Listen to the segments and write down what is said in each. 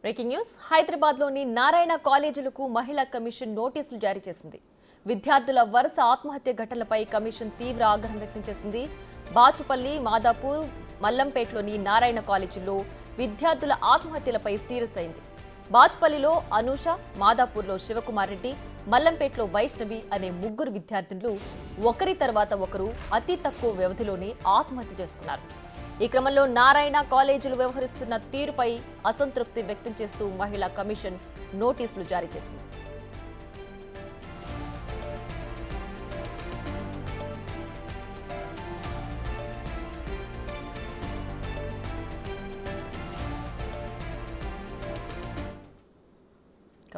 Breaking news హైదరాబాద్లోని నారాయణ కాలేజీలకు మహిళా కమిషన్ నోటీసులు జారీ చేసింది. విద్యార్థుల వరుస ఆత్మహత్య ఘటనలపై కమిషన్ తీవ్ర ఆగ్రహం వ్యక్తం చేసింది. బాచుపల్లి, మాదాపూర్, మల్లంపేటలోని నారాయణ కాలేజీల్లో విద్యార్థుల ఆత్మహత్యలపై సీరియస్ అయింది. బాచుపల్లిలో అనూష, మాదాపూర్లో శివకుమార్ రెడ్డి, మల్లంపేటలో వైష్ణవి అనే ముగ్గురు విద్యార్థులు ఒకరి తర్వాత ఒకరు అతి తక్కువ వ్యవధిలోనే ఆత్మహత్య చేసుకున్నారు. ఈ క్రమంలో నారాయణ కాలేజీలు వ్యవహరిస్తున్న తీరుపై అసంతృప్తి వ్యక్తం చేస్తూ మహిళా కమిషన్ నోటీసులు జారీ చేసింది.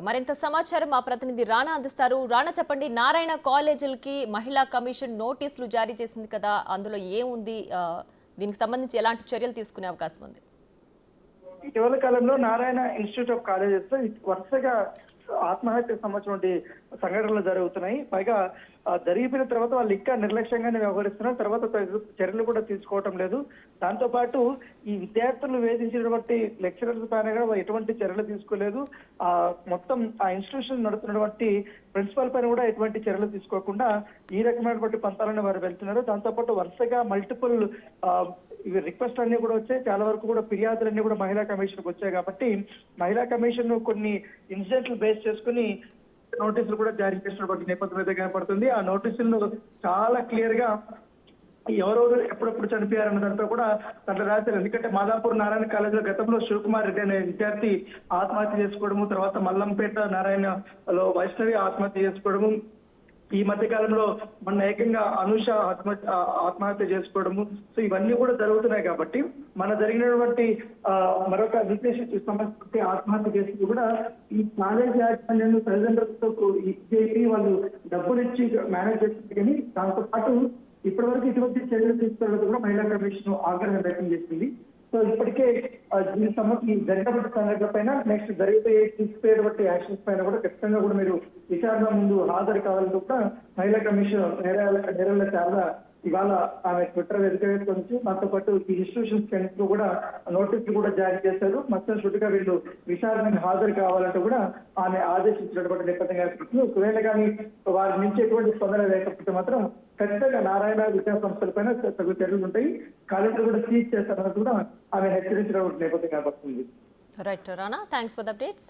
మరింత సమాచారం మా ప్రతినిధి రాణా అందిస్తారు. రాణా, చెప్పండి, నారాయణ కాలేజీలకి మహిళా కమిషన్ నోటీసులు జారీ చేసింది కదా, అందులో ఏముంది? దీనికి సంబంధించి ఎలాంటి చర్యలు తీసుకునే అవకాశం ఉంది? ఇటీవల కాలంలో నారాయణ ఇన్స్టిట్యూట్ ఆఫ్ కాలేజెస్ వరుసగా ఆత్మహత్య సంబంధించిన సంఘటనలు జరుగుతున్నాయి. పైగా జరిగిపోయిన తర్వాత వాళ్ళు ఇంకా నిర్లక్ష్యంగానే వ్యవహరిస్తున్నారు. తర్వాత చర్యలు కూడా తీసుకోవటం లేదు. దాంతో పాటు ఈ విద్యార్థులు వేధించినటువంటి లెక్చరర్స్ పైన కూడా ఎటువంటి చర్యలు తీసుకోలేదు. మొత్తం ఆ ఇన్స్టిట్యూషన్ నడుతున్నటువంటి ప్రిన్సిపల్ పైన కూడా ఎటువంటి చర్యలు తీసుకోకుండా ఈ రకమైనటువంటి పంతాలను వారు వెళ్తున్నారు. దాంతో పాటు వరుసగా మల్టిపుల్ ఇవి రిక్వెస్ట్ అన్ని కూడా వచ్చాయి. చాలా వరకు కూడా ఫిర్యాదులన్నీ కూడా మహిళా కమిషన్కి వచ్చాయి. కాబట్టి మహిళా కమిషన్ కొన్ని ఇన్సిడెంట్లు బేస్ చేసుకుని నోటీసులు కూడా జారీ చేసినటువంటి నేపథ్యం అయితే కనపడుతుంది. ఆ నోటీసుల్లో చాలా క్లియర్ గా ఎవరెవరు ఎప్పుడెప్పుడు చనిపోయారన్న దాంతో కూడా దాంట్లో రాశారు. ఎందుకంటే మాదాపూర్ నారాయణ కాలేజీలో గతంలో శివకుమార్ రెడ్డి అనే విద్యార్థి ఆత్మహత్య చేసుకోవడము, తర్వాత మల్లంపేట నారాయణలో వైష్ణవి ఆత్మహత్య చేసుకోవడము, ఈ మధ్య కాలంలో మన ఏకంగా అనూష ఆత్మహత్య చేసుకోవడము, సో ఇవన్నీ కూడా జరుగుతున్నాయి. కాబట్టి మన జరిగినటువంటి మరొక విశేష సమస్య ఆత్మహత్య చేసి కూడా ఈ కాలేజ్ యాజమాన్యం తల్లిదండ్రులతో ఇచ్చేసి వాళ్ళు డబ్బులు ఇచ్చి మేనేజ్ చేస్తుంది. కానీ దాంతో పాటు ఇప్పటి వరకు ఇటువంటి చర్యలు తీసుకోవడం కూడా మహిళా కమిషన్ ఆగ్రహం వ్యక్తం చేసింది. సో ఇప్పటికే ఈ జరిగినటువంటి సంఘటన పైన నెక్స్ట్ తీసుకుపోయేటువంటి యాక్షన్స్ పైన కూడా ఖచ్చితంగా కూడా మీరు విచారణ ముందు హాజరు కావాలని కూడా మహిళా కమిషన్ నేరాల చాలా ఇవాళ ఆమె ట్విట్టర్ వేదిక నుంచి దాంతో పాటు ఈ ఇన్స్టిట్యూషన్స్ కూడా నోటీసులు కూడా జారీ చేశారు. మొత్తం చుట్టుగా వీళ్ళు విచారణకు హాజరు కావాలంటూ కూడా ఆమె ఆదేశించినటువంటి నేపథ్యంగా ఒకవేళ కానీ వారి నుంచి ఎటువంటి స్పందన లేకపోతే మాత్రం ఖచ్చితంగా నారాయణ విద్యా సంస్థలపైన తగు చర్యలు ఉంటాయి, కాలేజీలు కూడా సీజ్ చేస్తారన్నట్టు కూడా ఆమె హెచ్చరించినటువంటి నేపథ్యం కనబడుతుంది. Right Rana, thanks for the updates.